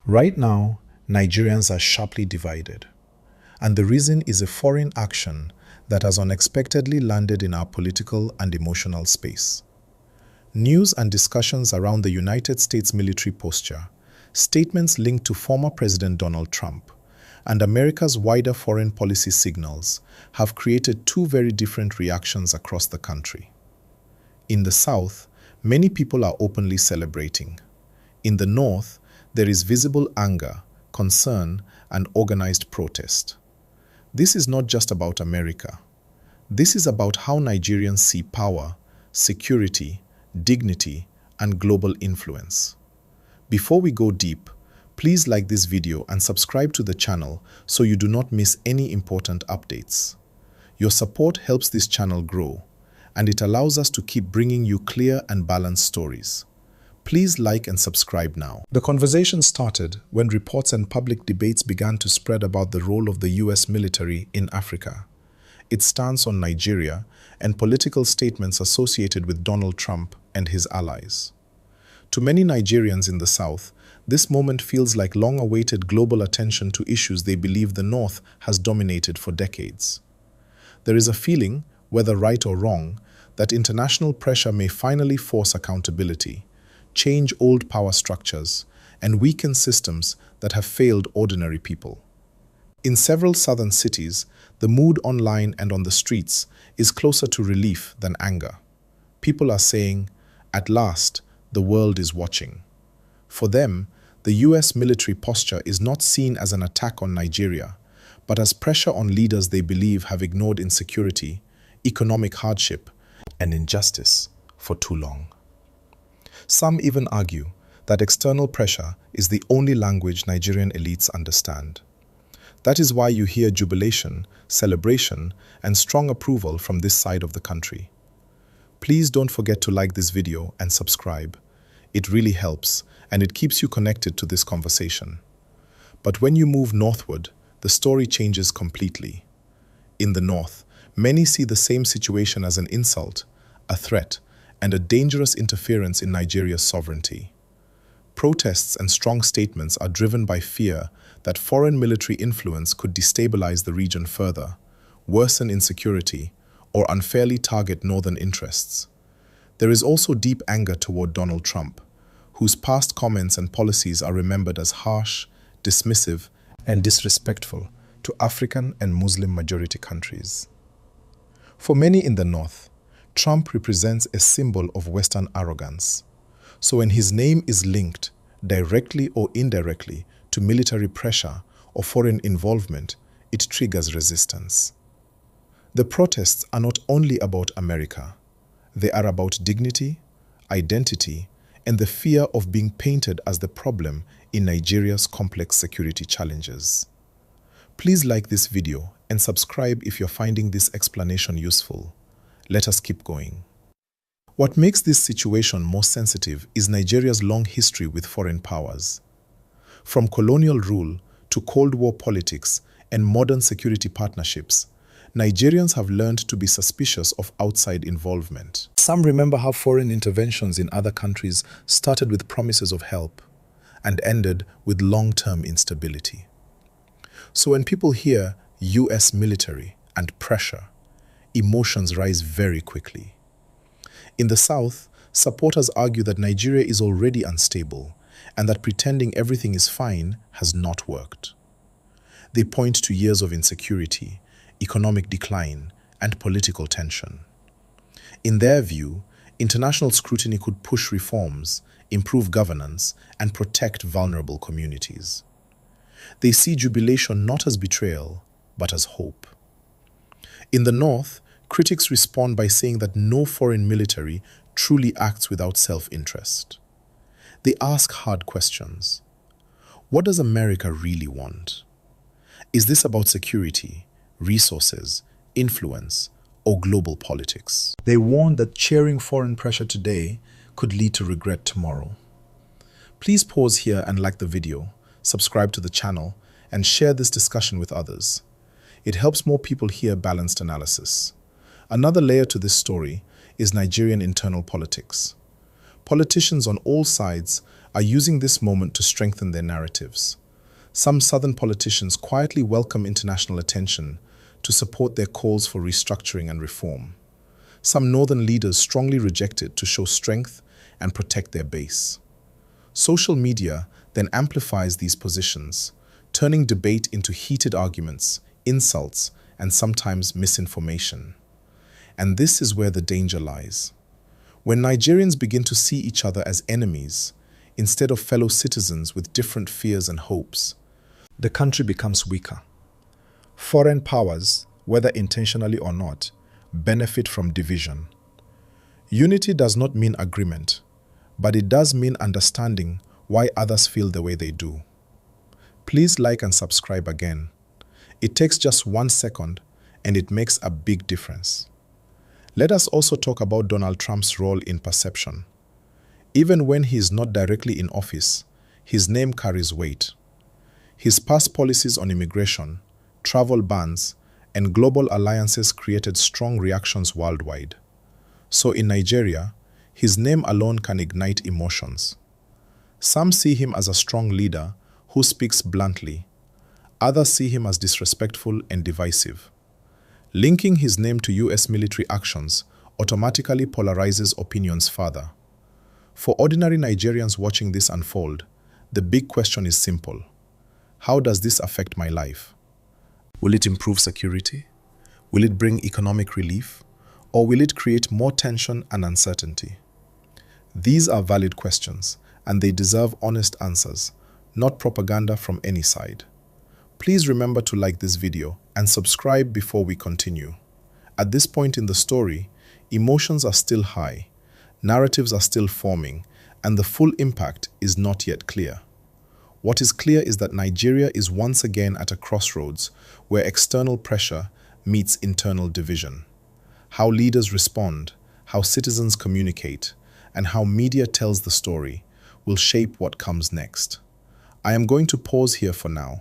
Right now, Nigerians are sharply divided, and the reason is a foreign action that has unexpectedly landed in our political and emotional space. News and discussions around the United States military posture, statements linked to former President Donald Trump, and America's wider foreign policy signals have created two very different reactions across the country. In the South, many people are openly celebrating. In the North, there is visible anger, concern, and organized protest. This is not just about America. This is about how Nigerians see power, security, dignity, and global influence. Before we go deep, please like this video and subscribe to the channel so you do not miss any important updates. Your support helps this channel grow, and it allows us to keep bringing you clear and balanced stories. Please like and subscribe now. The conversation started when reports and public debates began to spread about the role of the US military in Africa, its stance on Nigeria, and political statements associated with Donald Trump and his allies. To many Nigerians in the South, this moment feels like long-awaited global attention to issues they believe the North has dominated for decades. There is a feeling, whether right or wrong, that international pressure may finally force accountability, change old power structures, and weaken systems that have failed ordinary people. In several southern cities, the mood online and on the streets is closer to relief than anger. People are saying, "At last, the world is watching." For them, the US military posture is not seen as an attack on Nigeria, but as pressure on leaders they believe have ignored insecurity, economic hardship, and injustice for too long. Some even argue that external pressure is the only language Nigerian elites understand. That is why you hear jubilation, celebration, and strong approval from this side of the country. Please don't forget to like this video and subscribe. It really helps, and it keeps you connected to this conversation. But when you move northward, the story changes completely. In the north, many see the same situation as an insult, a threat, and a dangerous interference in Nigeria's sovereignty. Protests and strong statements are driven by fear that foreign military influence could destabilize the region further, worsen insecurity, or unfairly target northern interests. There is also deep anger toward Donald Trump, whose past comments and policies are remembered as harsh, dismissive, and disrespectful to African and Muslim-majority countries. For many in the North, Trump represents a symbol of Western arrogance. So when his name is linked, directly or indirectly, to military pressure or foreign involvement, it triggers resistance. The protests are not only about America. They are about dignity, identity, and the fear of being painted as the problem in Nigeria's complex security challenges. Please like this video and subscribe if you're finding this explanation useful. Let us keep going. What makes this situation more sensitive is Nigeria's long history with foreign powers. From colonial rule to Cold War politics and modern security partnerships, Nigerians have learned to be suspicious of outside involvement. Some remember how foreign interventions in other countries started with promises of help and ended with long-term instability. So when people hear US military and pressure, emotions rise very quickly. In the South, supporters argue that Nigeria is already unstable and that pretending everything is fine has not worked. They point to years of insecurity, economic decline, and political tension. In their view, international scrutiny could push reforms, improve governance, and protect vulnerable communities. They see jubilation not as betrayal, but as hope. In the North, critics respond by saying that no foreign military truly acts without self-interest. They ask hard questions. What does America really want? Is this about security, resources, influence, or global politics? They warn that cheering foreign pressure today could lead to regret tomorrow. Please pause here and like the video, subscribe to the channel, and share this discussion with others. It helps more people hear balanced analysis. Another layer to this story is Nigerian internal politics. Politicians on all sides are using this moment to strengthen their narratives. Some southern politicians quietly welcome international attention to support their calls for restructuring and reform. Some northern leaders strongly reject it to show strength and protect their base. Social media then amplifies these positions, turning debate into heated arguments, insults, and sometimes misinformation. And this is where the danger lies. When Nigerians begin to see each other as enemies, instead of fellow citizens with different fears and hopes, the country becomes weaker. Foreign powers, whether intentionally or not, benefit from division. Unity does not mean agreement, but it does mean understanding why others feel the way they do. Please like and subscribe again. It takes just 1 second and it makes a big difference. Let us also talk about Donald Trump's role in perception. Even when he is not directly in office, his name carries weight. His past policies on immigration, travel bans, and global alliances created strong reactions worldwide. So in Nigeria, his name alone can ignite emotions. Some see him as a strong leader who speaks bluntly. Others see him as disrespectful and divisive. Linking his name to US military actions automatically polarizes opinions further. For ordinary Nigerians watching this unfold, the big question is simple. How does this affect my life? Will it improve security? Will it bring economic relief? Or will it create more tension and uncertainty? These are valid questions, and they deserve honest answers, not propaganda from any side. Please remember to like this video and subscribe before we continue. At this point in the story, emotions are still high, narratives are still forming, and the full impact is not yet clear. What is clear is that Nigeria is once again at a crossroads where external pressure meets internal division. How leaders respond, how citizens communicate, and how media tells the story will shape what comes next. I am going to pause here for now